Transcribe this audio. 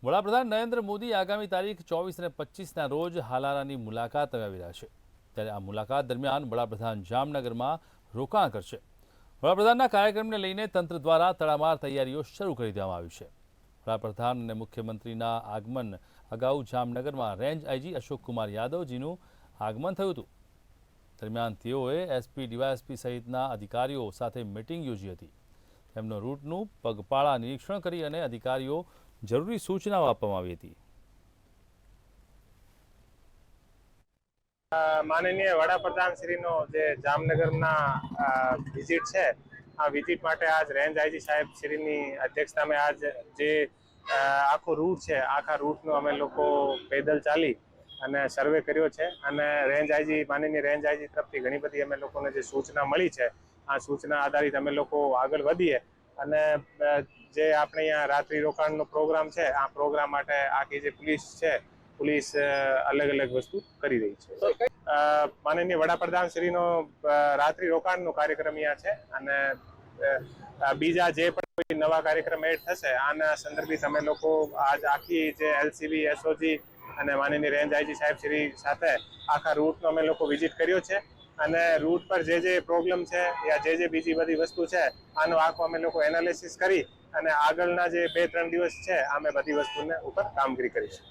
વડાપ્રધાન નરેન્દ્ર મોદી આગામી તારીખ 24 અને 25ના રોજ હાલારાની મુલાકાત આવી રહ્યા છે। ત્યારે આ મુલાકાત દરમિયાન વડાપ્રધાન જામનગરમાં રોકાણ કરશે। વડાપ્રધાનના કાર્યક્રમને લઈને તંત્ર દ્વારા તડામાર તૈયારીઓ શરૂ કરી દેવામાં આવી છે। વડાપ્રધાન અને મુખ્યમંત્રીના આગમન અગાઉ જામનગરમાં રેન્જ આઈજી અશોક કુમાર યાદવજીનું આગમન થયું હતું। દરમિયાન તેઓએ એસપી ડીવાયએસપી સહિતના અધિકારીઓ સાથે મીટિંગ યોજી હતી। તેમનો રૂટનું પગપાળા નિરીક્ષણ કરી અને અધિકારીઓ જરૂરી સૂચનાઓ આપવામાં આવી હતી। માનનીય વડાપ્રધાન શ્રીનો જે જામનગરના વિઝિટ છે, આ વિઝિટ માટે આજ રેન્જ આઈજી સાહેબ શ્રીની અધ્યક્ષતામાં આજ જે આખો રૂટ છે, આખા રૂટનો અમે લોકો પેદલ ચાલી અને સર્વે કર્યો છે અને માનનીય રેન્જ આઈજી તરફથી ઘણી બધી અમે લોકોને જે સૂચના મળી છે, આ સૂચના આધારિત અમે લોકો આગળ વધીએ અને જે આપણે અહીંયા રાત્રિ રોકાણનો પ્રોગ્રામ છે, આ પ્રોગ્રામ માટે આખી જે પોલીસ અલગ અલગ વસ્તુ કરી રહી છે। માનનીય વડાપ્રધાન શ્રીનો રાત્રિ રોકાણનો કાર્યક્રમ અહીંયા છે અને બીજા જે પણ કોઈ નવા કાર્યક્રમ એડ થશે આના સંદર્ભિત અમે લોકો આજ આખી જે એલસીબી એસઓજી અને માનનીય રેન્જ આઈજી સાહેબ શ્રી સાથે આખા રૂટનો અમે લોકો વિઝિટ કર્યો છે અને રૂટ પર જે પ્રોબ્લેમ છે યા જે બીજી બધી વસ્તુ છે આનો આખો અમે લોકો એનાલિસિસ કરી અને આગળના જે 2-3 દિવસ છે અમે બધી વસ્તુને ઉપર કામગીરી કરીશું।